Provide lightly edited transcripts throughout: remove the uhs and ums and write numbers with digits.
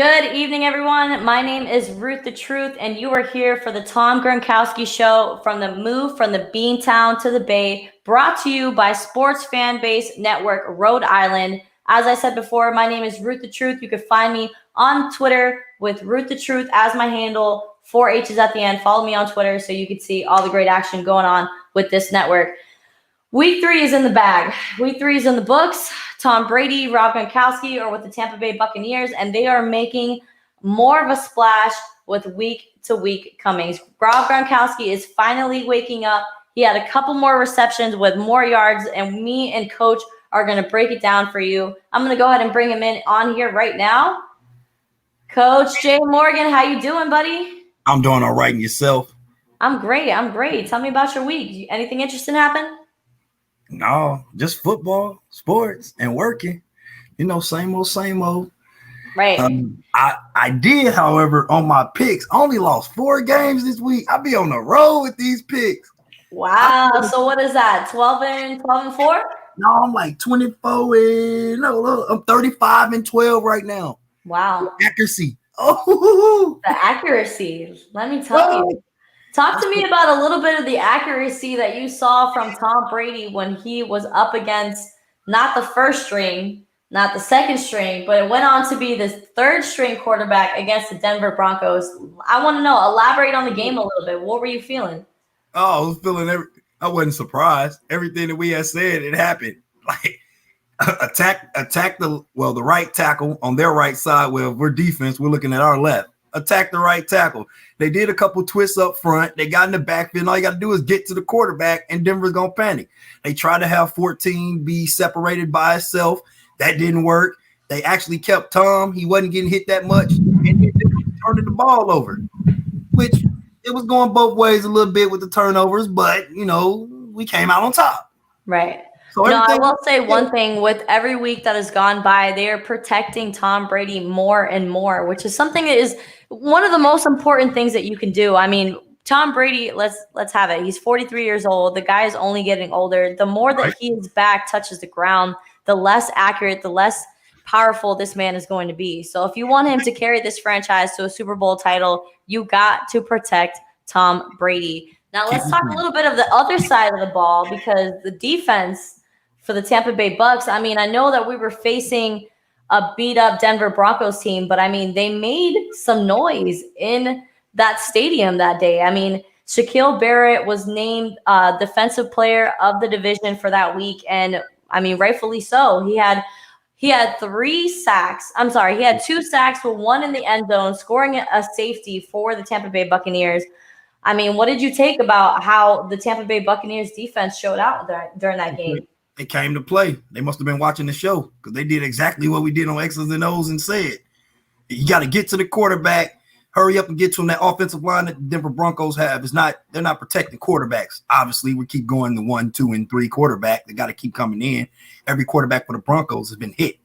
Good evening, everyone. My name is Ruth the Truth, and you are here for the Tom Gronkowski Show from the move from the Beantown to the Bay, brought to you by Sports Fan Base Network, Rhode Island. As I said before, my name is Ruth the Truth. You can find me on Twitter with Ruth the Truth as my handle, 4 H's at the end. Follow me on Twitter so you can see all the great action going on with this network. Week 3 is in the bag. Week 3 is in the books. Tom Brady, Rob Gronkowski are with the Tampa Bay Buccaneers, and they are making more of a splash with week-to-week comings. Rob Gronkowski is finally waking up. He had a couple more receptions with more yards, and me and Coach are going to break it down for you. I'm going to go ahead and bring him in on here right now. Coach Jay Morgan, how you doing, buddy? I'm doing all right, and yourself? I'm great. Tell me about your week. Anything interesting happen? No, just football, sports, and working. Same old. Right. I did, however, on my picks, only lost 4 games this week. I'll be on the road with these picks. Wow. So what is that? 12 and 4? No, I'm like 24 and I'm 35 and 12 right now. Wow. Accuracy. Oh, the accuracy. Let me tell you. Talk to me about a little bit of the accuracy that you saw from Tom Brady when he was up against not the first string, not the second string, but it went on to be the third string quarterback against the Denver Broncos. I want to know, elaborate on the game a little bit. What were you feeling? Oh, I was feeling I wasn't surprised. Everything that we had said, it happened. Like attack the right tackle on their right side. Well, we're defense, we're looking at our left. Attack the right tackle. They did a couple twists up front. They got in the backfield. All you got to do is get to the quarterback, and Denver's going to panic. They tried to have 14 be separated by itself. That didn't work. They actually kept Tom. He wasn't getting hit that much, and they turned the ball over, which it was going both ways a little bit with the turnovers, but, we came out on top. Right. So I will say one thing. With every week that has gone by, they are protecting Tom Brady more and more, which is something that is one of the most important things that you can do. I mean, Tom Brady, let's have it. He's 43 years old. The guy is only getting older. The more that his back touches the ground, the less accurate, the less powerful this man is going to be. So if you want him to carry this franchise to a Super Bowl title, you got to protect Tom Brady. Now let's talk a little bit of the other side of the ball, because the defense for the Tampa Bay Bucks, I mean, I know that we were facing a beat-up Denver Broncos team, but, I mean, they made some noise in that stadium that day. I mean, Shaquille Barrett was named Defensive Player of the Division for that week, and, I mean, rightfully so. He had 3 sacks. I'm sorry, he had 2 sacks with 1 in the end zone, scoring a safety for the Tampa Bay Buccaneers. I mean, what did you take about how the Tampa Bay Buccaneers defense showed out during that game? They came to play. They must have been watching the show, because they did exactly what we did on X's and O's and said, you got to get to the quarterback, hurry up and get to him. That offensive line that the Denver Broncos have they're not protecting quarterbacks. Obviously, we keep going the 1, 2, and 3 quarterback. They got to keep coming in. Every quarterback for the Broncos has been hit,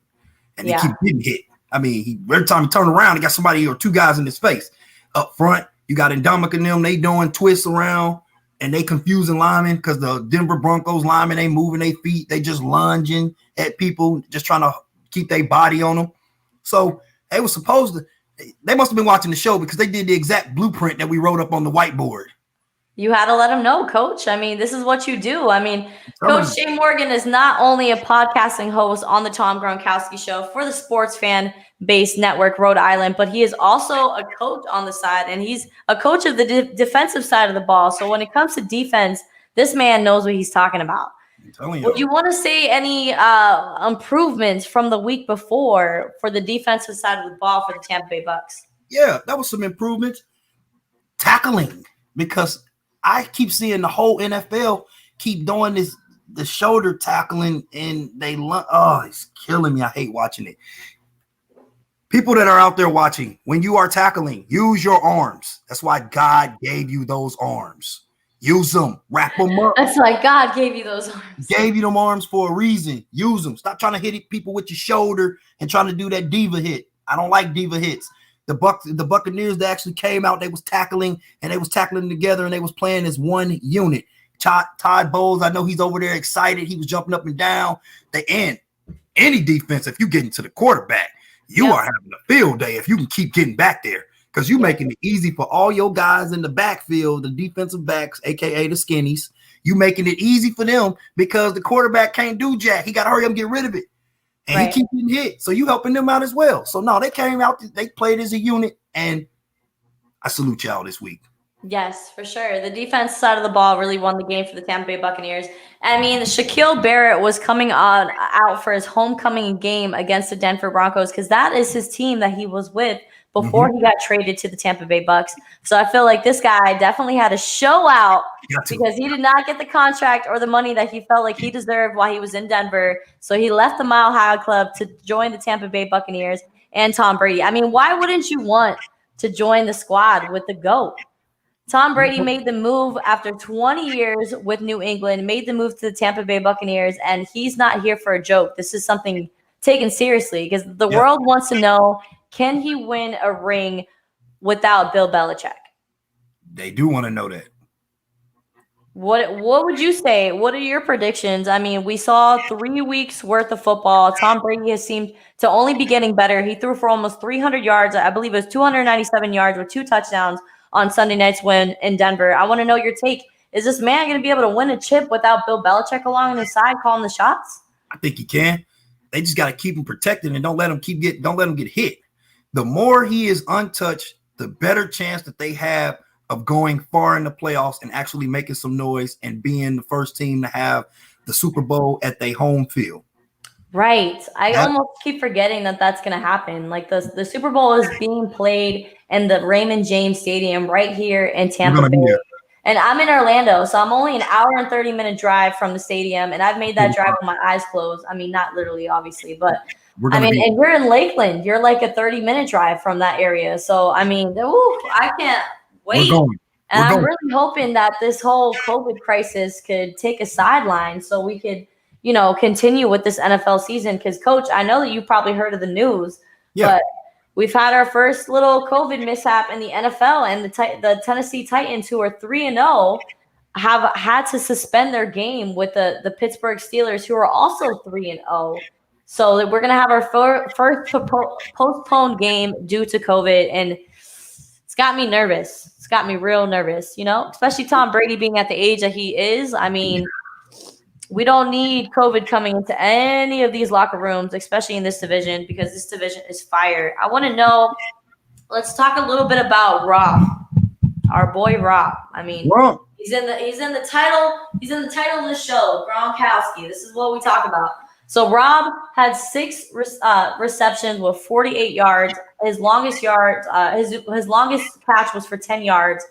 and they keep getting hit. I mean, every time he turn around, he got somebody or 2 guys in his face. Up front, you got Ndamukong and them. They doing twists around. And they confusing linemen, because the Denver Broncos linemen, they moving their feet. They just lunging at people, just trying to keep their body on them. So they must have been watching the show, because they did the exact blueprint that we wrote up on the whiteboard. You had to let them know, Coach. I mean, this is what you do. I mean, Coach Jay Morgan is not only a podcasting host on the Tom Gronkowski Show for the Sports Fan Base Network, Rhode Island, but he is also a coach on the side, and he's a coach of the defensive side of the ball. So when it comes to defense, this man knows what he's talking about. Would you want to say any improvements from the week before for the defensive side of the ball for the Tampa Bay Bucks? Yeah, that was some improvements. Tackling, because I keep seeing the whole NFL keep doing the shoulder tackling, and it's killing me. I hate watching it. People that are out there watching, when you are tackling, use your arms. That's why God gave you those arms. Use them. Wrap them up. That's why God gave you those arms. Gave you them arms for a reason. Use them. Stop trying to hit people with your shoulder and trying to do that diva hit. I don't like diva hits. The Buccaneers that actually came out, they was tackling, and they was tackling together, and they was playing as one unit. Todd Bowles, I know he's over there excited. He was jumping up and down. Any defense, if you get into the quarterback, You are having a field day if you can keep getting back there, because you're making it easy for all your guys in the backfield, the defensive backs, aka the skinnies. You making it easy for them because the quarterback can't do jack. He got to hurry up and get rid of it. And he keeps getting hit. So you helping them out as well. So no, they came out, they played as a unit, and I salute y'all this week. Yes, for sure. The defense side of the ball really won the game for the Tampa Bay Buccaneers. I mean, Shaquille Barrett was coming out for his homecoming game against the Denver Broncos because that is his team that he was with before he got traded to the Tampa Bay Bucks. So I feel like this guy definitely had to show out because he did not get the contract or the money that he felt like he deserved while he was in Denver. So he left the Mile High Club to join the Tampa Bay Buccaneers and Tom Brady. I mean, why wouldn't you want to join the squad with the GOAT? Tom Brady made the move after 20 years with New England, made the move to the Tampa Bay Buccaneers, and he's not here for a joke. This is something taken seriously because the world wants to know, can he win a ring without Bill Belichick? They do want to know that. What would you say? What are your predictions? I mean, we saw 3 weeks worth of football. Tom Brady has seemed to only be getting better. He threw for almost 300 yards. I believe it was 297 yards with 2 touchdowns on Sunday night's win in Denver. I want to know your take. Is this man going to be able to win a chip without Bill Belichick along his side calling the shots? I think he can. They just got to keep him protected and don't let him get hit. The more he is untouched, the better chance that they have of going far in the playoffs and actually making some noise and being the first team to have the Super Bowl at their home field. Right. I almost keep forgetting that that's going to happen. Like the Super Bowl is being played in the Raymond James Stadium right here in Tampa Bay. And I'm in Orlando, so I'm only an hour and 30-minute drive from the stadium, and I've made that drive with my eyes closed. I mean, not literally, obviously, but I mean, and you're in Lakeland. You're like a 30-minute drive from that area. So, I mean, I can't wait. And I'm really hoping that this whole COVID crisis could take a sideline so we could – continue with this NFL season. Because, Coach, I know that you probably heard of the news, but we've had our first little COVID mishap in the NFL, and the Tennessee Titans, who are 3-0, have had to suspend their game with the Pittsburgh Steelers, who are also 3-0. So we're going to have our first postponed game due to COVID, and it's got me nervous. It's got me real nervous, especially Tom Brady being at the age that he is. I mean, we don't need COVID coming into any of these locker rooms, especially in this division, because this division is fire. I want to know, let's talk a little bit about Rob, our boy Rob. I mean, he's in the title of the show, Gronkowski. This is what we talk about. So Rob had 6 receptions with 48 yards. His longest catch was for 10 yards.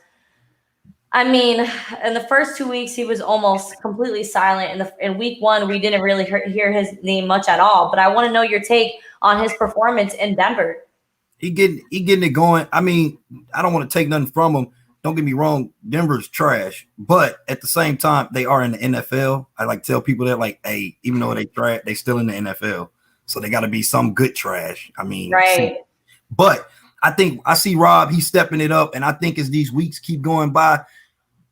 I mean, in the first 2 weeks, he was almost completely silent. In week 1, we didn't really hear his name much at all. But I want to know your take on his performance in Denver. He getting it going. I mean, I don't want to take nothing from him. Don't get me wrong. Denver's trash. But at the same time, they are in the NFL. I like to tell people that, like, hey, even though they trash, they still in the NFL. So they got to be some good trash. I mean, right. But I think I see Rob, he's stepping it up. And I think as these weeks keep going by,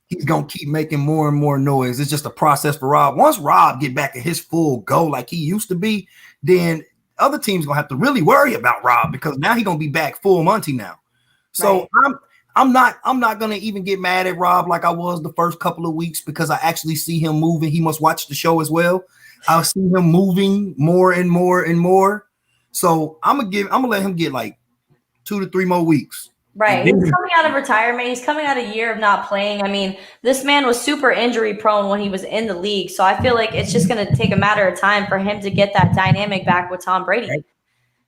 he's going to keep making more and more noise. It's just a process for Rob. Once Rob get back at his full go like he used to be, then other teams going to have to really worry about Rob because now he's going to be back full Monty now. So right. I'm not going to even get mad at Rob like I was the first couple of weeks because I actually see him moving. He must watch the show as well. I'll see him moving more and more and more. So I'm going to let him get like 2 to 3 more weeks. Right. He's coming out of retirement. He's coming out a year of not playing. I mean, this man was super injury prone when he was in the league. So I feel like it's just going to take a matter of time for him to get that dynamic back with Tom Brady. Right.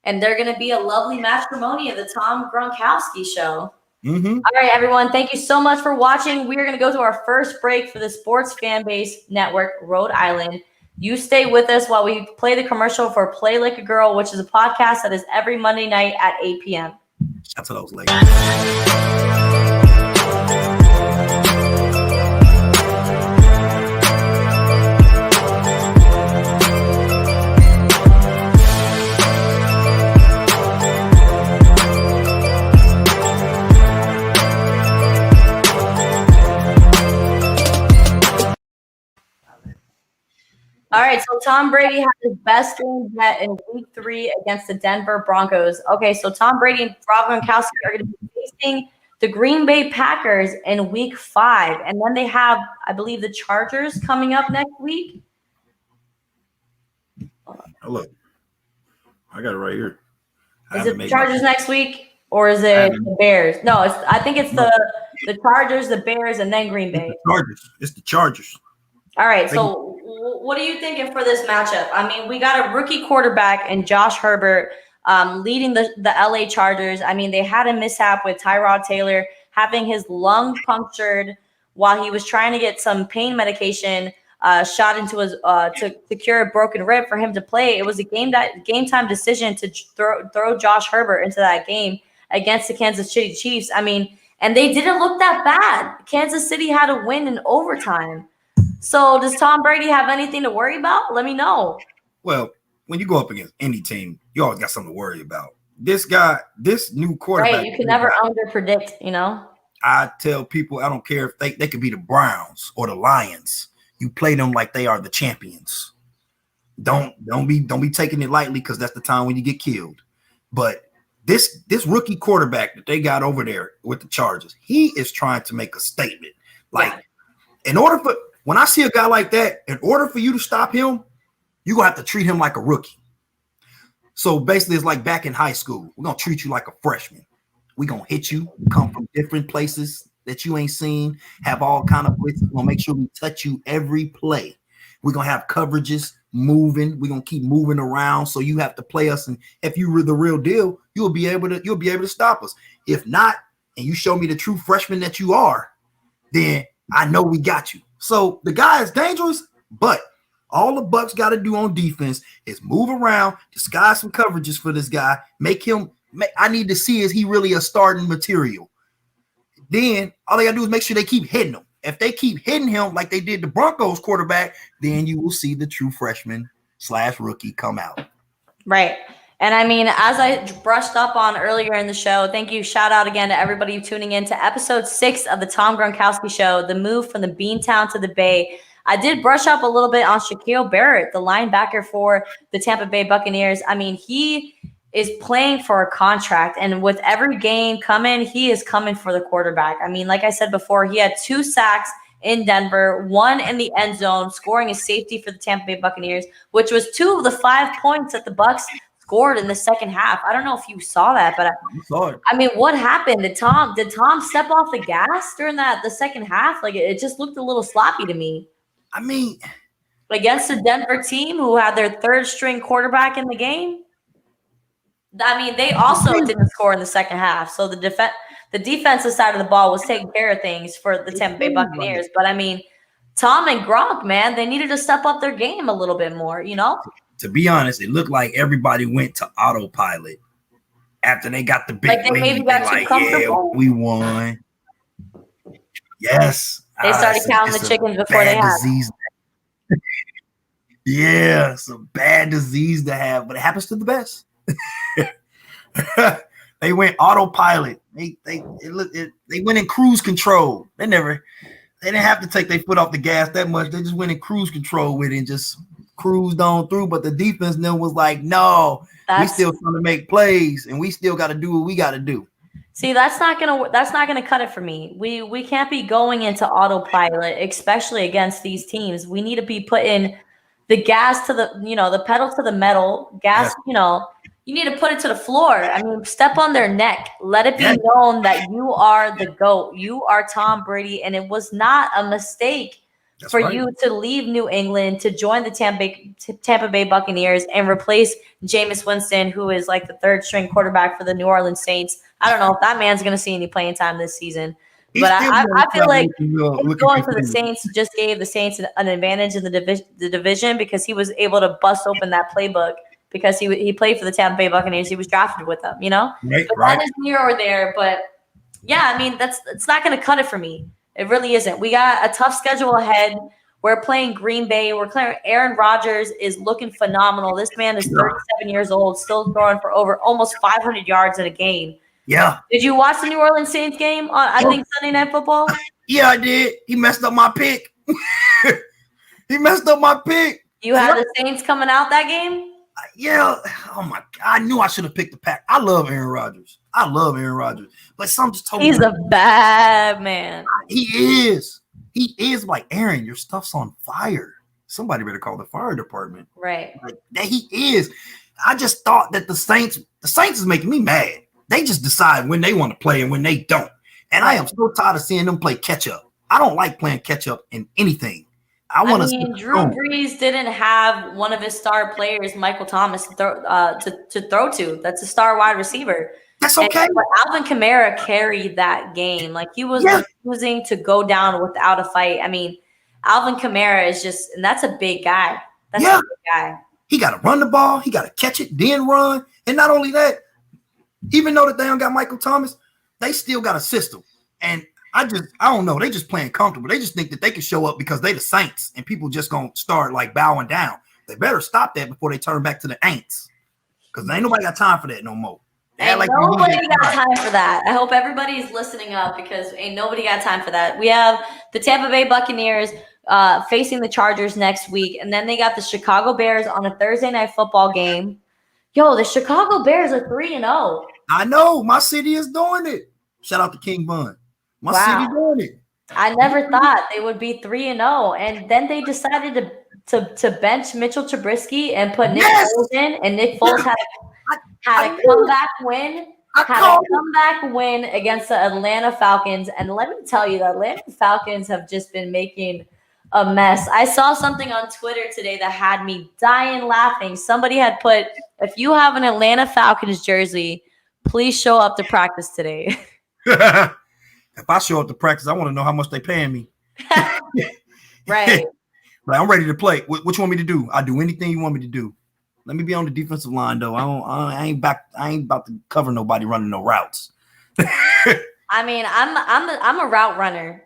And they're going to be a lovely matrimony of the Tom Gronkowski show. Mm-hmm. All right, everyone. Thank you so much for watching. We are going to go to our first break for the Sports Fan Base Network, Rhode Island. You stay with us while we play the commercial for Play Like a Girl, which is a podcast that is every Monday night at 8 p.m. Shout out to those ladies. All right, so Tom Brady had his best game yet in Week 3 against the Denver Broncos. Okay, so Tom Brady and Rob Gronkowski are going to be facing the Green Bay Packers in Week 5, and then they have, I believe, the Chargers coming up next week. Oh, look, I got it right here. Is it the Chargers next week, or is it the Bears? No, I think it's the Chargers, the Bears, and then Green Bay. It's the Chargers. All right, so what are you thinking for this matchup? I mean, we got a rookie quarterback in Josh Herbert leading the LA Chargers. I mean, they had a mishap with Tyrod Taylor having his lung punctured while he was trying to get some pain medication shot into his to cure a broken rib for him to play. It was a game time decision to throw Josh Herbert into that game against the Kansas City Chiefs. I mean, and they didn't look that bad. Kansas City had a win in overtime. So does Tom Brady have anything to worry about? Let me know. Well, when you go up against any team, you always got something to worry about. This new quarterback. Right, you can never under-predict, you know? I tell people, I don't care if they could be the Browns or the Lions. You play them like they are the champions. Don't be taking it lightly, because that's the time when you get killed. But this rookie quarterback that they got over there with the Chargers, he is trying to make a statement. When I see a guy like that, in order for you to stop him, you're going to have to treat him like a rookie. So basically, it's like back in high school. We're going to treat you like a freshman. We're going to hit you, come from different places that you ain't seen, have all kind of blitzes. We're going to make sure we touch you every play. We're going to have coverages moving. We're going to keep moving around, so you have to play us. And if you were the real deal, you'll be able to stop us. If not, and you show me the true freshman that you are, then I know we got you. So the guy is dangerous, but all the Bucs got to do on defense is move around, disguise some coverages for this guy, I need to see, is he really a starting material? Then all they got to do is make sure they keep hitting him. If they keep hitting him like they did the Broncos quarterback, then you will see the true freshman / rookie come out. Right. And I mean, as I brushed up on earlier in the show, thank you. Shout out again to everybody tuning in to episode 6 of the Tom Gronkowski Show, the move from the Beantown to the Bay. I did brush up a little bit on Shaquille Barrett, the linebacker for the Tampa Bay Buccaneers. I mean, he is playing for a contract, and with every game coming, he is coming for the quarterback. I mean, like I said before, he had 2 sacks in Denver, 1 in the end zone, scoring a safety for the Tampa Bay Buccaneers, which was 2 of the 5 points that the Bucs scored in the second half. I don't know if you saw that, but I mean, what happened? Did Tom step off the gas during the second half? Like, it just looked a little sloppy to me. I mean, against the Denver team who had their 3rd string quarterback in the game. I mean, they also didn't score in the second half. So the defensive side of the ball was taking care of things for the Tampa Bay Buccaneers. But I mean, Tom and Gronk, man, they needed to step up their game a little bit more, you know? To be honest, it looked like everybody went to autopilot after they got the big lead. They maybe got too comfortable. Yeah, we won. Yes. They started counting the chickens before they had. Yeah, it's a bad disease to have, but it happens to the best. They went autopilot. They went in cruise control. They didn't have to take their foot off the gas that much. They just went in cruise control with it and just cruised on through. But the defense then was like, no, we still trying to make plays, and we still got to do what we got to do. See, that's not gonna cut it for me. We can't be going into autopilot, especially against these teams. We need to be putting the gas to the pedal to the metal. Gas, yes. You need to put it to the floor. I mean, step on their neck. Let it be known that you are the GOAT. You are Tom Brady, and it was not a mistake for you to leave New England to join the Tampa Bay Buccaneers and replace Jameis Winston, who is like the 3rd string quarterback for the New Orleans Saints. I don't know if that man's going to see any playing time this season. But I feel like going for the Saints just gave the Saints an advantage in the division because he was able to bust open that playbook because he played for the Tampa Bay Buccaneers. He was drafted with them, But that is near or there. But, yeah, I mean, it's not going to cut it for me. It really isn't. We got a tough schedule ahead. We're playing Green Bay. Aaron Rodgers is looking phenomenal. This man is 37 years old, still throwing for over almost 500 yards in a game. Yeah. Did you watch the New Orleans Saints game on, I think, Sunday Night Football? Yeah, I did. He messed up my pick. You had the Saints coming out that game? Yeah. Oh my God. I knew I should have picked the Pack. I love Aaron Rodgers. But some just told me he's a bad man. He is. Like, Aaron, your stuff's on fire. Somebody better call the fire department. Right. Like, that he is. I just thought that the Saints is making me mad. They just decide when they want to play and when they don't. And I am so tired of seeing them play catch up. I don't like playing catch up in anything. I want to see Drew Brees didn't have one of his star players, Michael Thomas, to throw to. That's a star wide receiver. That's okay. But Alvin Kamara carried that game. Like, he was refusing to go down without a fight. I mean, Alvin Kamara is just, and that's a big guy. That's a big guy. He got to run the ball. He got to catch it, then run. And not only that, even though that they don't got Michael Thomas, they still got a system. And I don't know. They just playing comfortable. They just think that they can show up because they the Saints and people just going to start like bowing down. They better stop that before they turn back to the Aints, because ain't nobody got time for that no more. Ain't nobody got time for that. I hope everybody's listening up, because ain't nobody got time for that. We have the Tampa Bay Buccaneers facing the Chargers next week, and then they got the Chicago Bears on a Thursday night football game. Yo, the Chicago Bears are 3-0. I know. My city is doing it. Shout out to King Bun. My city doing it. I never thought they would be 3-0, and then they decided to bench Mitchell Trubisky and put Nick Foles in, and Nick Foles had a comeback win against the Atlanta Falcons. And let me tell you, the Atlanta Falcons have just been making a mess. I saw something on Twitter today that had me dying laughing. Somebody had put, if you have an Atlanta Falcons jersey, please show up to practice today. If I show up to practice, I want to know how much they paying me. Right. But I'm ready to play. What you want me to do? I'll do anything you want me to do. Let me be on the defensive line, though. I ain't about to cover nobody running no routes. I mean, I'm a route runner.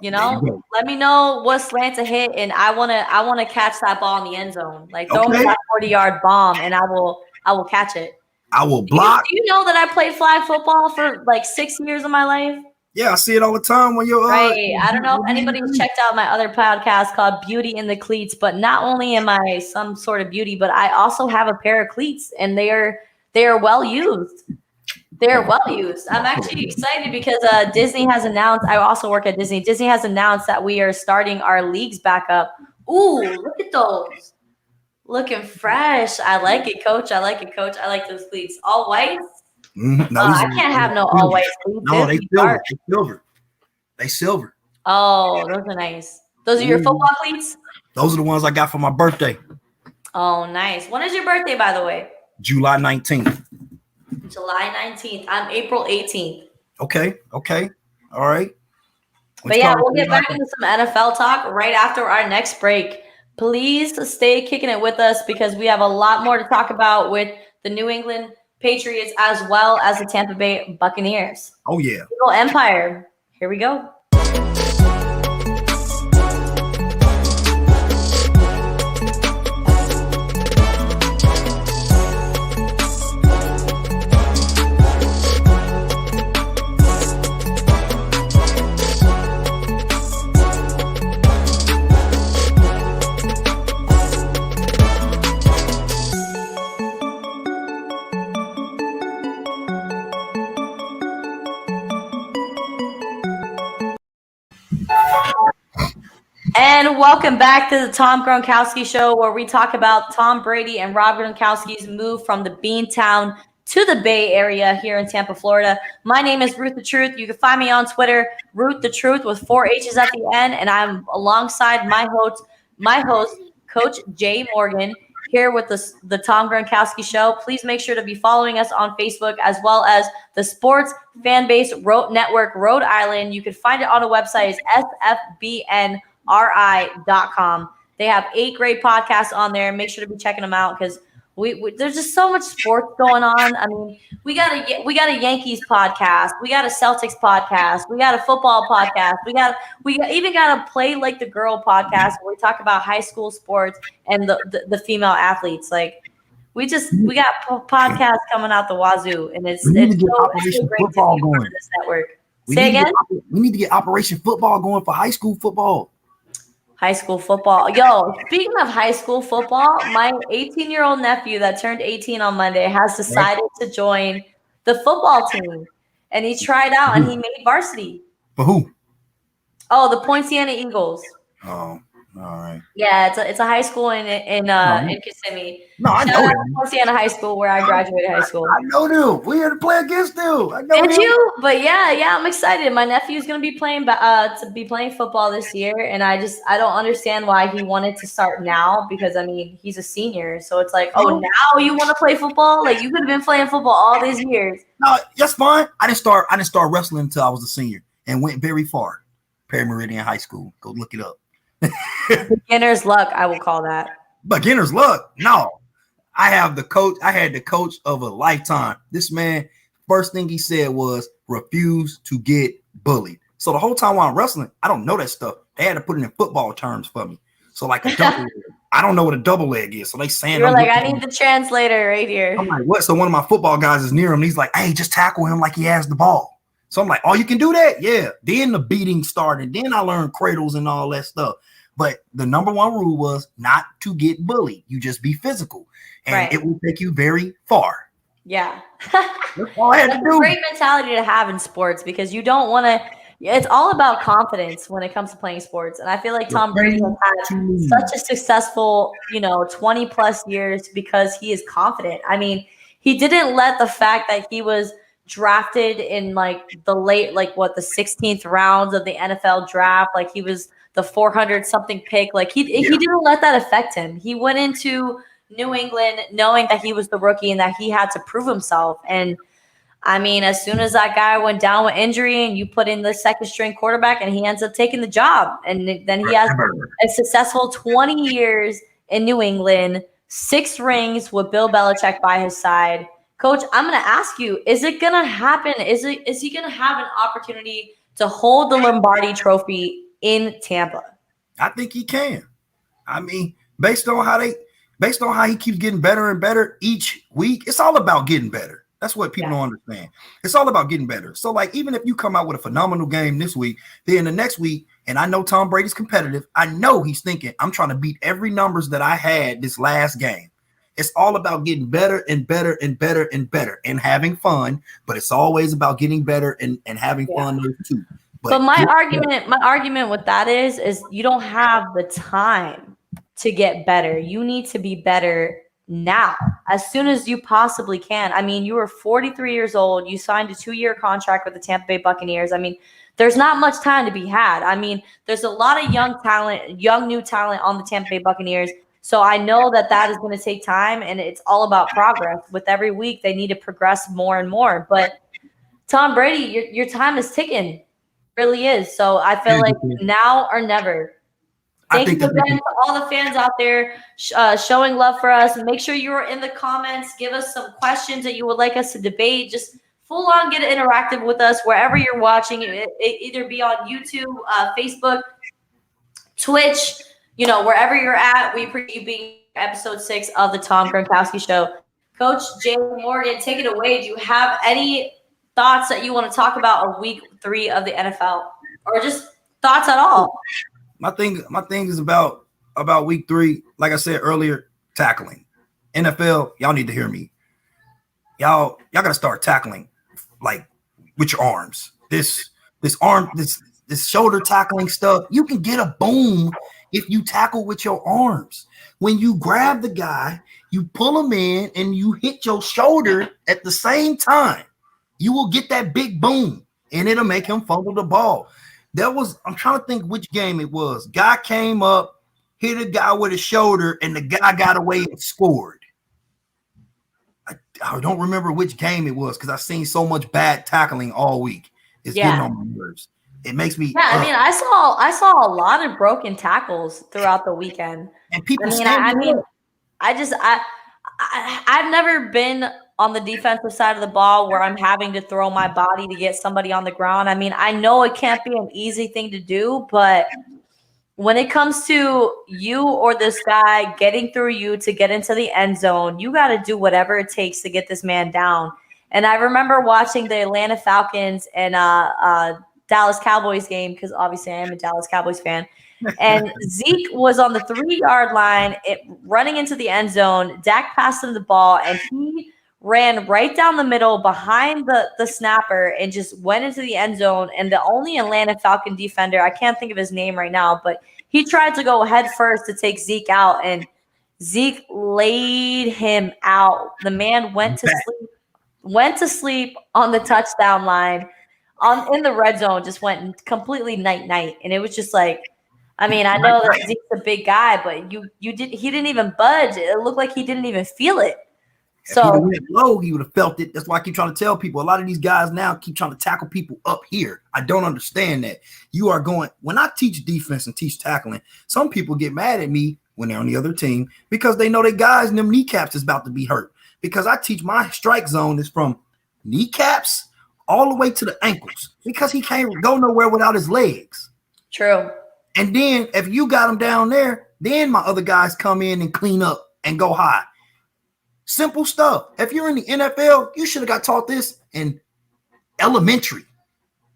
You know, let me know what slant to hit, and I wanna catch that ball in the end zone. Like, throw me that 40-yard bomb, and I will catch it. I will block. Do you know that I played flag football for like 6 years of my life? Yeah, I see it all the time when you're right. I don't know if anybody's checked out my other podcast called Beauty in the Cleats, but not only am I some sort of beauty, but I also have a pair of cleats, and they are well used. They're well used. I'm actually excited because Disney has announced. I also work at Disney. Disney has announced that we are starting our leagues back up. Ooh, look at those. Looking fresh. I like it, Coach. I like those cleats. All white. Mm-hmm. I can't have no all white cleats. No, they silver. They silver. Oh, those are nice. Those are your football cleats? Those are the ones I got for my birthday. Oh, nice. When is your birthday, by the way? July 19th. July 19th. I'm April 18th. Okay. All right. But yeah, we'll get back into some NFL talk right after our next break. Please stay kicking it with us, because we have a lot more to talk about with the New England Patriots as well as the Tampa Bay Buccaneers. Oh, yeah. Eagle Empire. Here we go. And welcome back to the Tom Gronkowski Show, where we talk about Tom Brady and Rob Gronkowski's move from the Beantown to the Bay Area here in Tampa, Florida. My name is Ruth the Truth. You can find me on Twitter, Ruth the Truth, with 4 H's at the end, and I'm alongside my host, Coach Jay Morgan, here with the Tom Gronkowski Show. Please make sure to be following us on Facebook, as well as the Sports Fan Base Network Rhode Island. You can find it on the website is sfbnri.com. They have 8 great podcasts on there. Make sure to be checking them out, because we there's just so much sports going on. I mean, we got a Yankees podcast, we got a Celtics podcast, we got a football podcast, we even got a Play Like the Girl podcast, where we talk about high school sports and the female athletes. Like, we got podcasts coming out the wazoo, and it's so great football to be part of this network. Say again? We need to get Operation Football going for high school football. High school football. Yo, speaking of high school football, my 18-year-old nephew that turned 18 on Monday has decided to join the football team. And he tried out and he made varsity. For who? Oh, the Poinciana Eagles. Oh, all right. Yeah, it's a high school in Kissimmee. No, I Shout know out that. to Poinciana High School where I graduated high school. I know them. We had to play against them. I know Did them. you? But yeah, I'm excited. My nephew's gonna be playing football this year, and I don't understand why he wanted to start now because I mean he's a senior, so it's like, oh, now you want to play football? Like you could have been playing football all these years. No, that's fine. I didn't start wrestling until I was a senior and went very far. Perry Meridian High School. Go look it up. Beginner's luck, I will call that. Beginner's luck. No. I had the coach of a lifetime. This man, first thing he said was refuse to get bullied. So the whole time while I'm wrestling, I don't know that stuff. They had to put it in football terms for me. So like a double leg. I don't know what a double leg is. So they saying you're like, I need the translator right here. I'm like, what? So one of my football guys is near him. And he's like, hey, just tackle him like he has the ball. So I'm like, oh, you can do that? Yeah. Then the beating started. Then I learned cradles and all that stuff. But the number one rule was not to get bullied. You just be physical. And it will take you very far. Yeah. That's all I had to do. A great mentality to have in sports because you don't want to – it's all about confidence when it comes to playing sports. And I feel like Tom Brady has had such a successful, 20-plus years because he is confident. I mean, he didn't let the fact that he was drafted in, like, the late – like, what, the 16th rounds of the NFL draft. Like, he was the 400-something pick. Like, he didn't let that affect him. He went into – New England, knowing that he was the rookie and that he had to prove himself. And I mean, as soon as that guy went down with injury and you put in the second string quarterback and he ends up taking the job. And then he has a successful 20 years in New England, 6 rings with Bill Belichick by his side. Coach, I'm going to ask you, is it going to happen? Is he going to have an opportunity to hold the Lombardi trophy in Tampa? I think he can. I mean, based on how he keeps getting better and better each week, it's all about getting better. That's what people don't understand. It's all about getting better. So, like, even if you come out with a phenomenal game this week, then the next week, and I know Tom Brady's competitive, I know he's thinking, I'm trying to beat every numbers that I had this last game. It's all about getting better and better and better and better and having fun, but it's always about getting better and having fun too. But my argument with that is you don't have the time to get better. You need to be better now, as soon as you possibly can. I mean, you were 43 years old. You signed a 2-year contract with the Tampa Bay Buccaneers. I mean, there's not much time to be had. I mean, there's a lot of young new talent on the Tampa Bay Buccaneers. So I know that is going to take time, and it's all about progress. With every week, they need to progress more and more. But Tom Brady, your time is ticking. It really is. So I feel like now or never. Thank you again to all the fans out there showing love for us. Make sure you're in the comments. Give us some questions that you would like us to debate. Just full on get interactive with us wherever you're watching. It either be on YouTube, Facebook, Twitch, wherever you're at. We appreciate you being episode 6 of the Tom Gronkowski Show. Coach Jay Morgan, take it away. Do you have any thoughts that you want to talk about on week 3 of the NFL, or just thoughts at all? My thing is about week 3. Like I said earlier, tackling. NFL, y'all need to hear me. Y'all gotta start tackling like with your arms. This shoulder tackling stuff. You can get a boom if you tackle with your arms. When you grab the guy, you pull him in and you hit your shoulder at the same time. You will get that big boom, and it'll make him fumble the ball. I'm trying to think which game it was. Guy came up, hit a guy with his shoulder, and the guy got away and scored. I don't remember which game it was because I've seen so much bad tackling all week. It's getting on my nerves. It makes me. Yeah, I mean, I saw a lot of broken tackles throughout the weekend. And people. I've never been on the defensive side of the ball where I'm having to throw my body to get somebody on the ground. I mean, I know it can't be an easy thing to do, but when it comes to you or this guy getting through you to get into the end zone, you got to do whatever it takes to get this man down. And I remember watching the Atlanta Falcons and Dallas Cowboys game because obviously I am a Dallas Cowboys fan. And Zeke was on the 3-yard line, running into the end zone. Dak passed him the ball, and he ran right down the middle behind the snapper and just went into the end zone. And the only Atlanta Falcon defender, I can't think of his name right now, but he tried to go head first to take Zeke out, and Zeke laid him out. The man went to sleep on the touchdown line, in the red zone, just went completely night. And it was just like, I mean, I know that Zeke's a big guy, but he didn't even budge. It looked like he didn't even feel it. If he went low, he would have felt it. That's why I keep trying to tell people. A lot of these guys now keep trying to tackle people up here. I don't understand that. You are going, when I teach defense and teach tackling, some people get mad at me when they're on the other team because they know their guys and them kneecaps is about to be hurt. Because I teach my strike zone is from kneecaps all the way to the ankles because he can't go nowhere without his legs. True. And then if you got him down there, then my other guys come in and clean up and go high. Simple stuff. If you're in the NFL, you should have got taught this in elementary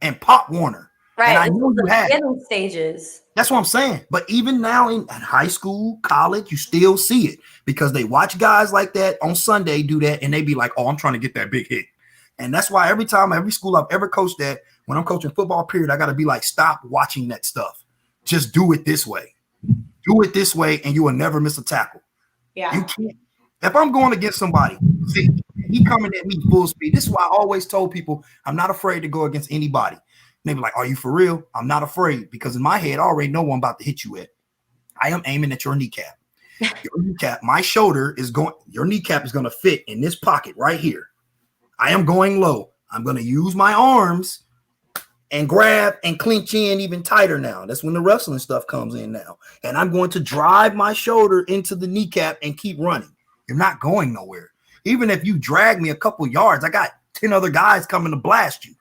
and Pop Warner. Right. And I know you had stages. That's what I'm saying. But even now in high school, college, you still see it because they watch guys like that on Sunday do that, and they be like, "Oh, I'm trying to get that big hit." And that's why every school I've ever coached at, when I'm coaching football, period, I got to be like, "Stop watching that stuff. Just do it this way. Do it this way, and you will never miss a tackle." Yeah. You can't. If I'm going against somebody, see, he coming at me full speed. This is why I always told people I'm not afraid to go against anybody. And they be like, "Are you for real?" I'm not afraid because in my head, I already know what I'm about to hit you at. I am aiming at your kneecap. Your kneecap, my shoulder is going, your kneecap is going to fit in this pocket right here. I am going low. I'm going to use my arms and grab and clinch in even tighter now. That's when the wrestling stuff comes in now. And I'm going to drive my shoulder into the kneecap and keep running. You're not going nowhere. Even if you drag me a couple yards, I got 10 other guys coming to blast you.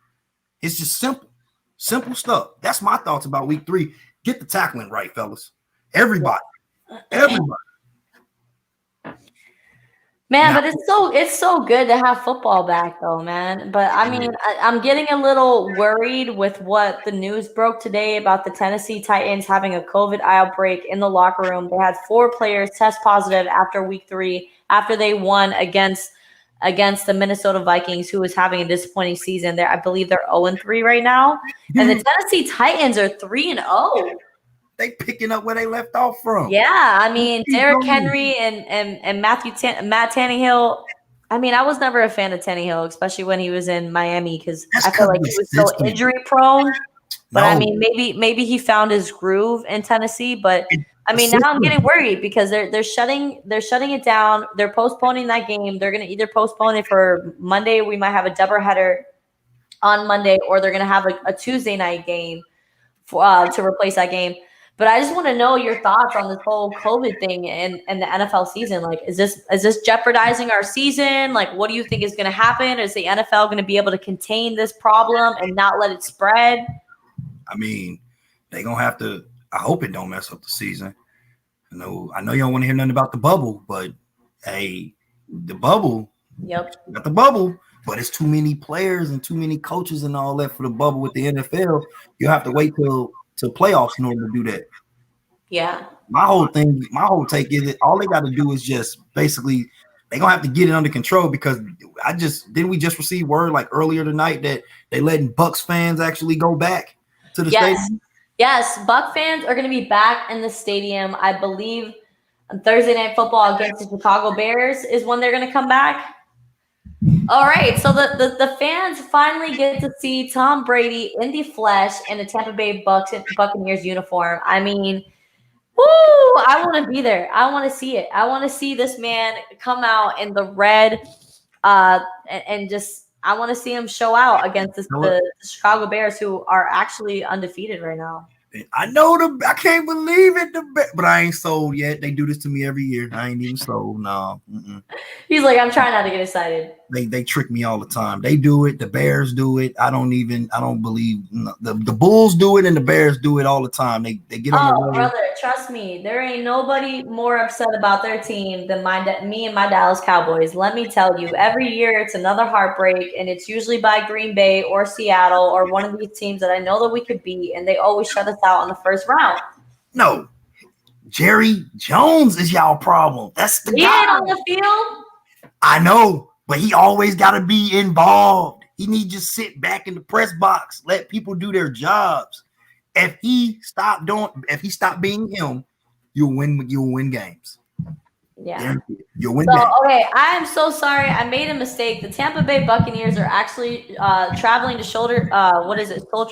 It's just simple stuff. That's my thoughts about week 3. Get the tackling right, fellas. Everybody. Man, but it's so good to have football back though, man. But I mean, I'm getting a little worried with what the news broke today about the Tennessee Titans having a COVID outbreak in the locker room. They had 4 players test positive after week 3, after they won against the Minnesota Vikings, who was having a disappointing season. I believe they're 0-3 right now. And the Tennessee Titans are 3-0. They picking up where they left off from. Yeah, I mean, Derrick Henry and Matt Tannehill. I mean, I was never a fan of Tannehill, especially when he was in Miami, because I feel like he was so injury prone. But I mean, maybe he found his groove in Tennessee. But I mean, now I'm getting worried because they're shutting it down. They're postponing that game. They're gonna either postpone it for Monday. We might have a doubleheader on Monday, or they're gonna have a Tuesday night game to replace that game. But I just want to know your thoughts on this whole COVID thing and the NFL season. Like, is this jeopardizing our season? Like, what do you think is going to happen? Is the NFL going to be able to contain this problem and not let it spread? I mean, they're going to have to – I hope it don't mess up the season. I know you don't want to hear nothing about the bubble, but, hey, the bubble – Yep. Got the bubble, but it's too many players and too many coaches and all that for the bubble with the NFL. You have to wait till playoffs in order to do that. Yeah. My whole take is that all they got to do is just basically they're gonna have to get it under control because didn't we just receive word like earlier tonight that they letting Bucks fans actually go back to the stadium? Yes, Buck fans are gonna be back in the stadium. I believe on Thursday Night Football against the Chicago Bears is when they're gonna come back. All right, so the fans finally get to see Tom Brady in the flesh in a Tampa Bay Buccaneers uniform. I mean, woo! I want to be there. I want to see it. I want to see this man come out in the red, and just I want to see him show out against the Chicago Bears, who are actually undefeated right now. I know I can't believe it, but I ain't sold yet. They do this to me every year. I ain't even sold. No. He's like, I'm trying not to get excited. They trick me all the time. They do it. The Bears do it. I don't believe the Bulls do it and the Bears do it all the time. They get on the road. Brother, trust me, there ain't nobody more upset about their team than me and my Dallas Cowboys. Let me tell you, every year it's another heartbreak, and it's usually by Green Bay or Seattle or one of these teams that I know that we could beat, and they always shut us out on the first round. No, Jerry Jones is y'all problem. That's the guy. He ain't on the field. I know, but he always got to be involved. He need to just sit back in the press box, let people do their jobs. If he stopped being him, you'll win games. Yeah. You'll win games. Okay, I am so sorry. I made a mistake. The Tampa Bay Buccaneers are actually traveling to Soldier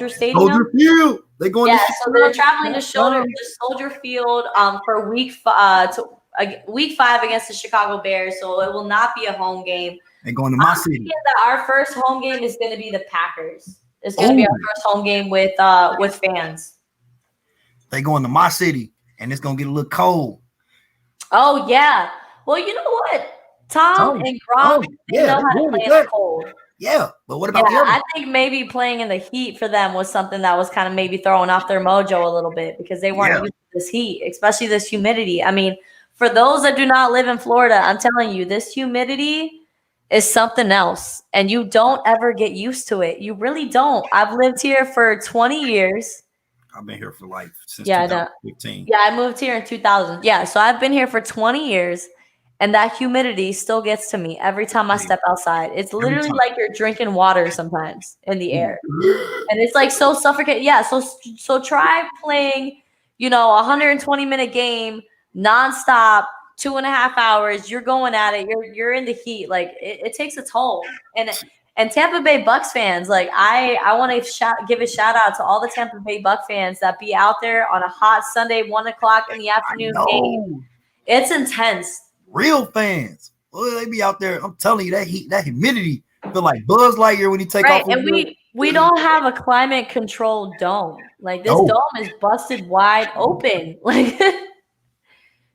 Stadium. Soldier Field. They're going. Yeah, so they're traveling to Soldier Field for week 5 against the Chicago Bears. So it will not be a home game. They're going to my city. That our first home game is going to be the Packers. It's going to be our first home game with fans. They're going to my city, and it's going to get a little cold. Oh yeah. Well, you know what? Tom and Gronk know how to play in the cold. Yeah, but what about the other? I think maybe playing in the heat for them was something that was kind of maybe throwing off their mojo a little bit because they weren't used to this heat, especially this humidity. I mean, for those that do not live in Florida, I'm telling you, this humidity is something else, and you don't ever get used to it. You really don't. I've lived here for 20 years. I've been here for since 2015. Yeah, I moved here in 2000. Yeah, so I've been here for 20 years, and that humidity still gets to me every time I step outside. It's literally like you're drinking water sometimes in the air, and it's like so suffocating. Yeah, so try playing, a 120-minute game nonstop, 2.5 hours. You're going at it. You're in the heat. Like it takes a toll, And Tampa Bay Bucks fans, like I want to give a shout out to all the Tampa Bay Buck fans that be out there on a hot Sunday 1:00 in the afternoon game. It's intense. Real fans, they be out there. I'm telling you, that heat, that humidity, feel like Buzz Lightyear when he take off. And we don't have a climate controlled dome. Like this dome is busted wide open. Like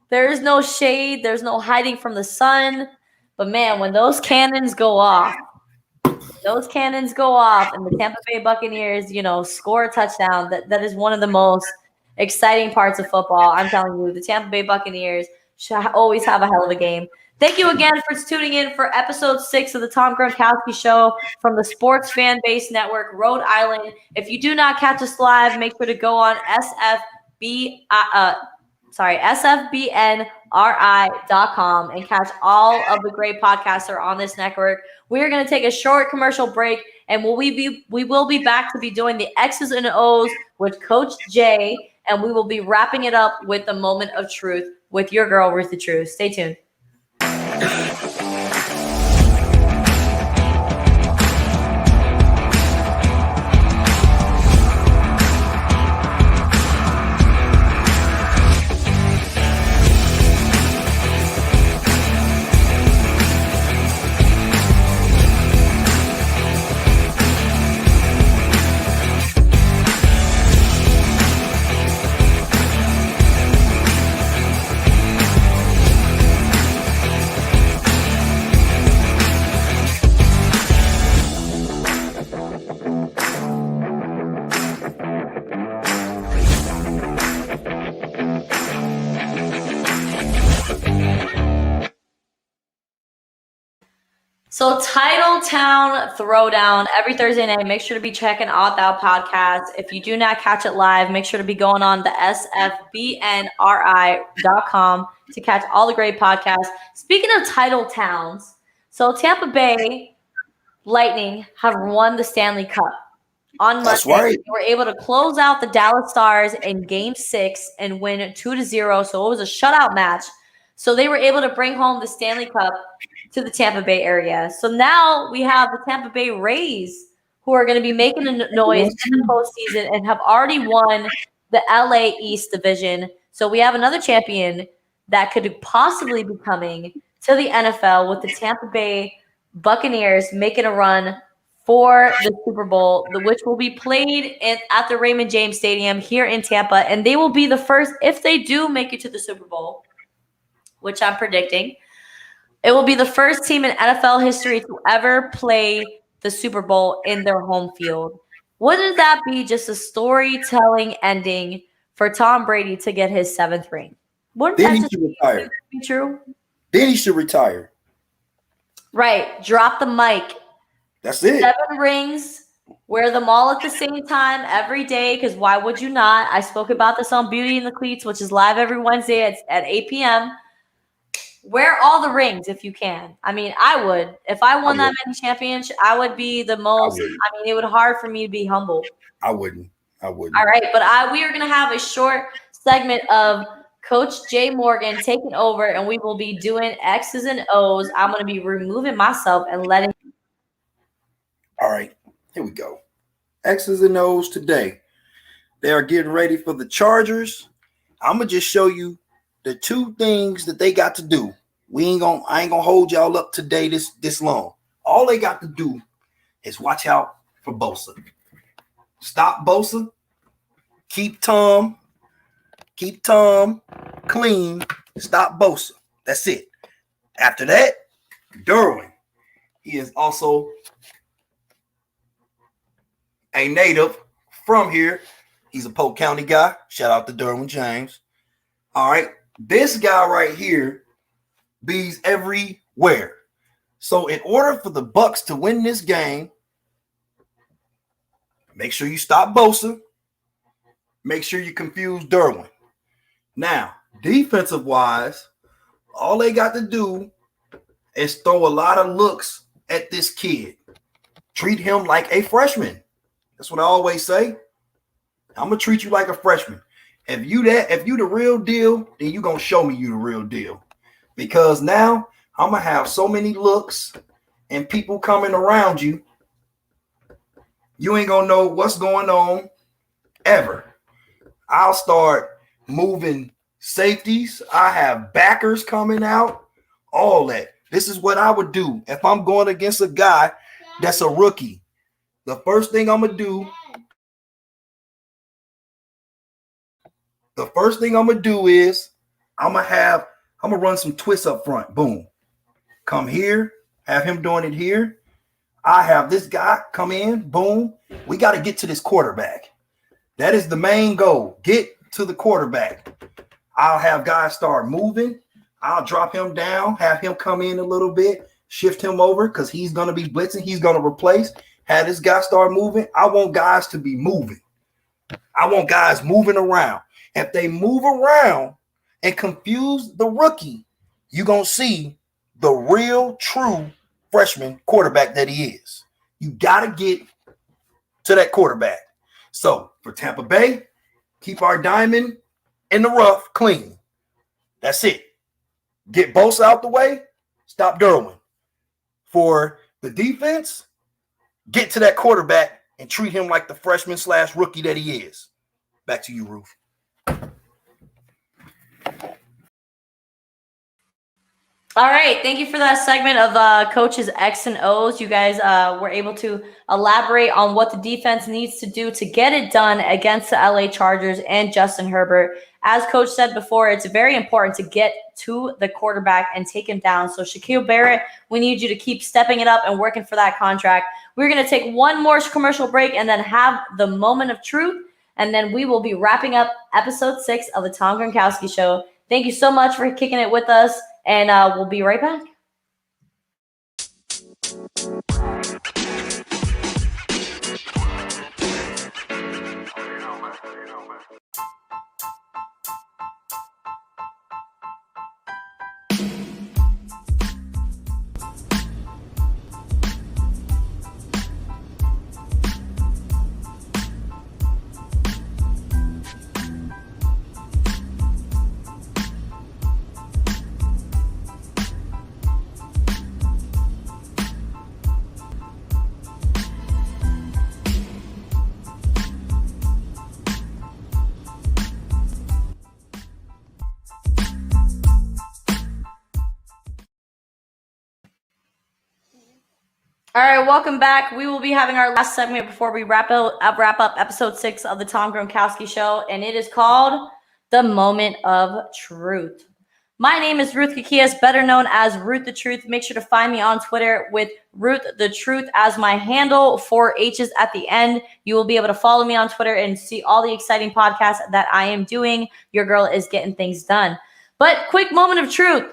there is no shade. There's no hiding from the sun. But man, when those cannons go off. And the Tampa Bay Buccaneers, score a touchdown. That is one of the most exciting parts of football. I'm telling you, the Tampa Bay Buccaneers should always have a hell of a game. Thank you again for tuning in for episode 6 of the Tom Gronkowski Show from the Sports Fan Base Network, Rhode Island. If you do not catch us live, make sure to go on sfbnri.com and catch all of the great podcasts that are on this network. We are going to take a short commercial break, and we will be back to be doing the X's and O's with Coach Jay, and we will be wrapping it up with the moment of truth with your girl, Ruth the Truth. Stay tuned. So Titletown Throwdown every Thursday night. Make sure to be checking out that podcast. If you do not catch it live, make sure to be going on the sfbnri.com to catch all the great podcasts. Speaking of Titletowns, so Tampa Bay Lightning have won the Stanley Cup. On Monday, That's right. They were able to close out the Dallas Stars in Game 6 and win 2-0. So it was a shutout match. So they were able to bring home the Stanley Cup to the Tampa Bay area. So now we have the Tampa Bay Rays who are going to be making a noise in the postseason and have already won the LA East division. So we have another champion that could possibly be coming to the NFL with the Tampa Bay Buccaneers making a run for the Super Bowl, which will be played at the Raymond James Stadium here in Tampa. And they will be the first, if they do make it to the Super Bowl, which I'm predicting, it will be the first team in NFL history to ever play the Super Bowl in their home field. Wouldn't that be just a storytelling ending for Tom Brady to get his 7th ring. Wouldn't Then that he just should retire. be true? Then he should retire. Right. Drop the mic. That's it. 7 rings. Wear them all at the same time every day, because why would you not? I spoke about this on Beauty in the Cleats, which is live every Wednesday at 8 p.m. Wear all the rings if you can. I mean, I would. If I won that many championships, I would be the most. I mean, it would hard for me to be humble. I wouldn't. All right, but we are going to have a short segment of Coach Jay Morgan taking over, and we will be doing X's and O's. I'm going to be removing myself and letting. All right, here we go. X's and O's today. They are getting ready for the Chargers. I'm gonna just show you the 2 things that they got to do. I ain't gonna hold y'all up today this long. All they got to do is watch out for Bosa. Stop Bosa. Keep Tom clean. Stop Bosa. That's it. After that, Derwin. He is also a native from here. He's a Polk County guy. Shout out to Derwin James. All right. This guy right here bees everywhere. So in order for the Bucks to win this game, make sure you stop Bosa. Make sure you confuse Derwin. Now, defensive wise, all they got to do is throw a lot of looks at this kid. Treat him like a freshman. That's what I always say. I'm gonna treat you like a freshman. If you the real deal, then you gonna show me you the real deal. Because now I'm gonna have so many looks and people coming around you. You ain't gonna know what's going on ever. I'll start moving safeties. I have backers coming out. All that. This is what I would do if I'm going against a guy that's a rookie. The first thing I'm gonna do is I'm gonna run some twists up front. Boom. Come here, have him doing it here. I have this guy come in, boom. We got to get to this quarterback. That is the main goal. Get to the quarterback. I'll have guys start moving. I'll drop him down, have him come in a little bit, shift him over because he's going to be blitzing. He's going to replace. Have this guy start moving. I want guys to be moving. I want guys moving around. If they move around and confuse the rookie, you're going to see the real, true freshman quarterback that he is. You got to get to that quarterback. So for Tampa Bay, keep our diamond in the rough clean. That's it. Get Bosa out the way. Stop Derwin. For the defense, get to that quarterback and treat him like the freshman / rookie that he is. Back to you, Ruth. All right. Thank you for that segment of Coach's X and O's. You guys were able to elaborate on what the defense needs to do to get it done against the LA Chargers and Justin Herbert. As Coach said before, it's very important to get to the quarterback and take him down. So Shaquille Barrett, we need you to keep stepping it up and working for that contract. We're going to take one more commercial break and then have the moment of truth. And then we will be wrapping up episode 6 of the Tom Gronkowski Show. Thank you so much for kicking it with us. And we'll be right back. All right, welcome back. We will be having our last segment before we wrap up episode 6 of the Tom Gronkowski Show, and it is called The Moment of Truth. My name is Ruth Kakias, better known as Ruth the Truth. Make sure to find me on Twitter with Ruth the Truth as my handle, 4 H's at the end. You will be able to follow me on Twitter and see all the exciting podcasts that I am doing. Your girl is getting things done. But quick moment of truth.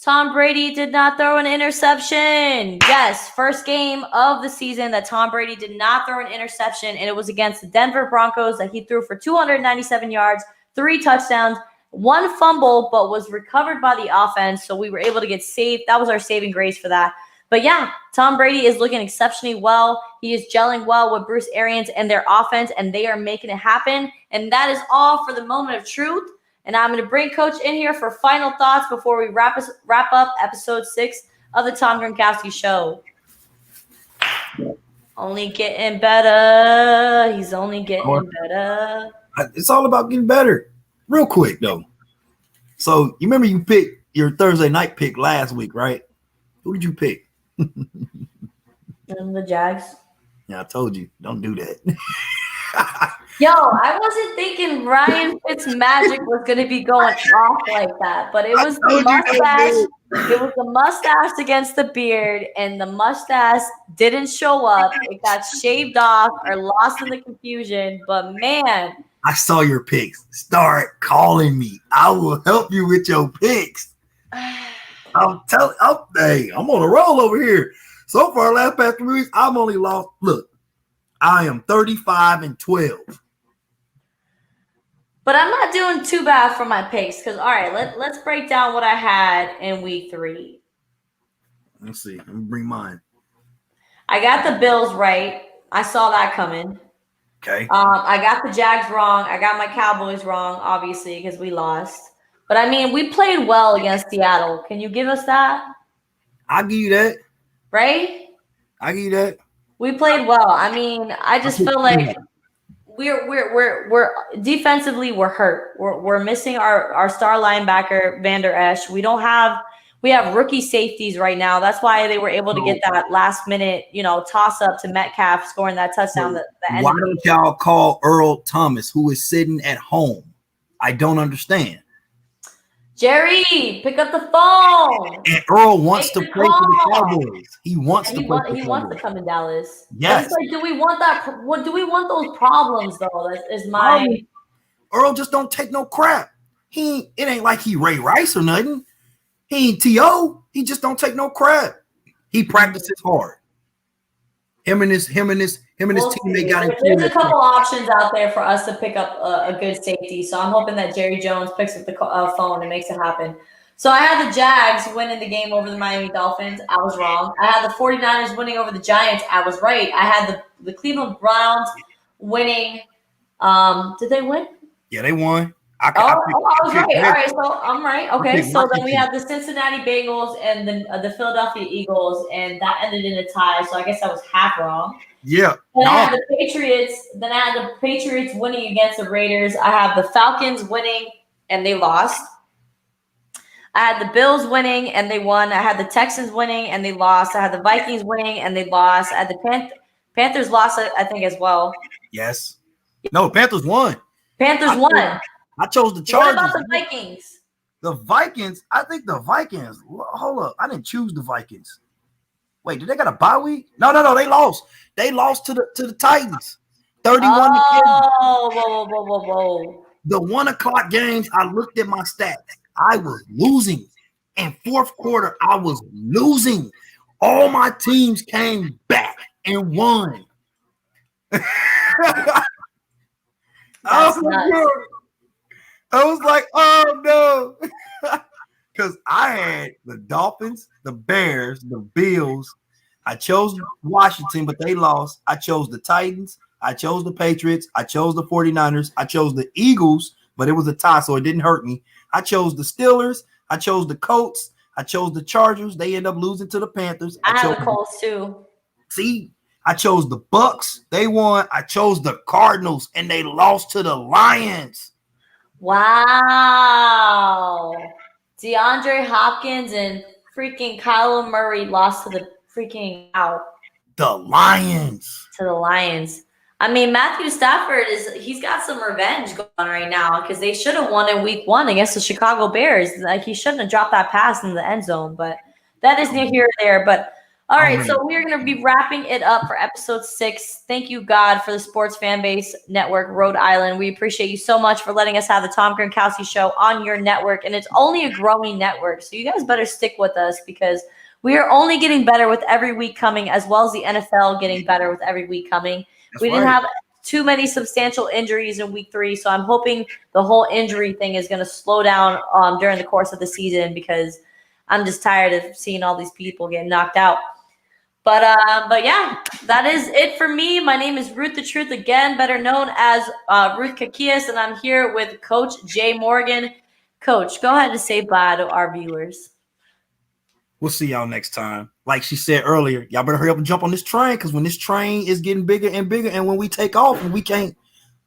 Tom Brady did not throw an interception. Yes, first game of the season that Tom Brady did not throw an interception, and it was against the Denver Broncos that he threw for 297 yards, 3 touchdowns, 1 fumble, but was recovered by the offense, so we were able to get saved. That was our saving grace for that. But yeah, Tom Brady is looking exceptionally well. He is gelling well with Bruce Arians and their offense, and they are making it happen. And that is all for the moment of truth. And I'm going to bring Coach in here for final thoughts before we wrap up episode 6 of the Tom Gronkowski Show. Only getting better. He's only getting better. It's all about getting better. Real quick, though. So, you remember you picked your Thursday night pick last week, right? Who did you pick? The Jags. Yeah, I told you. Don't do that. Yo, I wasn't thinking Ryan Fitzmagic was going to be going off like that, but it was the mustache. It was the mustache against the beard, and the mustache didn't show up. It got shaved off or lost in the confusion, but man. I saw your picks. Start calling me. I will help you with your picks. I'm on a roll over here. So far, last past 3 weeks, I've only lost. Look, I am 35-12. But I'm not doing too bad for my picks because, all right, let's break down what I had in week 3. Let's see. Let me bring mine. I got the Bills right. I saw that coming. Okay. I got the Jags wrong. I got my Cowboys wrong, obviously, because we lost. But, I mean, we played well against Seattle. Can you give us that? I'll give you that. Right? I'll give you that. We played well. I mean, I just feel like we're defensively we're hurt. We're missing our star linebacker Vander Esch. We have rookie safeties right now. That's why they were able to get that last minute, toss up to Metcalf scoring that touchdown. Why don't y'all call Earl Thomas, who is sitting at home? I don't understand. Jerry, pick up the phone. And Earl wants to play for the Cowboys. He wants to play for the Cowboys. He wants to come in Dallas. Yes. Like, do we want that? What do we want those problems though? That is my Earl just don't take no crap. It ain't like he Ray Rice or nothing. He ain't T.O. He just don't take no crap. He practices hard. Him and his teammate got it. There's a couple options out there for us to pick up a good safety. So I'm hoping that Jerry Jones picks up the phone and makes it happen. So I had the Jags winning the game over the Miami Dolphins. I was wrong. I had the 49ers winning over the Giants. I was right. I had the Cleveland Browns winning. Did they win? Yeah, they won. I was right. All right, so I'm right. Okay, so then we have the Cincinnati Bengals and the Philadelphia Eagles, and that ended in a tie. So I guess I was half wrong. Yeah. Then I had the Patriots. Then I had the Patriots winning against the Raiders. I have the Falcons winning, and they lost. I had the Bills winning, and they won. I had the Texans winning, and they lost. I had the Vikings winning, and they lost. I had the Panthers lost, I think, as well. Yes. No, Panthers won. Panthers won. I chose the Chargers. What about the Vikings? The Vikings, I think the Vikings. Hold up. I didn't choose the Vikings. Wait, did they got a bye week? No, they lost. They lost to the Titans. 31-10. Whoa. The 1:00 games, I looked at my stats. I was losing. In fourth quarter, I was losing. All my teams came back and won. I was like, oh no. Because I had the Dolphins, the Bears, the Bills. I chose Washington, but they lost. I chose the Titans. I chose the Patriots. I chose the 49ers. I chose the Eagles, but it was a tie, so it didn't hurt me. I chose the Steelers. I chose the Colts. I chose the Chargers. They end up losing to the Panthers. I have the Colts too. See, I chose the Bucks. They won. I chose the Cardinals, and they lost to the Lions. Wow. DeAndre Hopkins and freaking Kyler Murray lost to the freaking out. The Lions. To the Lions. I mean, Matthew Stafford he's got some revenge going on right now because they should have won in week 1 against the Chicago Bears. Like, he shouldn't have dropped that pass in the end zone, but that is near here or there. But all right, so we're going to be wrapping it up for episode 6. Thank you, God, for the Sports Fan Base Network, Rhode Island. We appreciate you so much for letting us have the Tom Gronkowski Show on your network, and it's only a growing network, so you guys better stick with us because we are only getting better with every week coming, as well as the NFL getting better with every week coming. We didn't have too many substantial injuries in week 3, so I'm hoping the whole injury thing is going to slow down during the course of the season because I'm just tired of seeing all these people getting knocked out. But yeah, that is it for me. My name is Ruth the Truth, again, better known as Ruth Kakias, and I'm here with Coach Jay Morgan. Coach, go ahead and say bye to our viewers. We'll see y'all next time. Like she said earlier, y'all better hurry up and jump on this train because when this train is getting bigger and bigger, and when we take off and we can't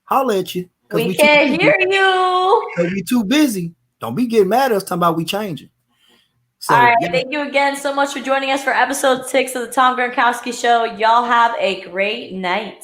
holler at you because we can't hear you. We too busy. Don't be getting mad at us talking about we changing. So, all right, thank you again so much for joining us for episode 6 of the Tom Gronkowski Show. Y'all have a great night.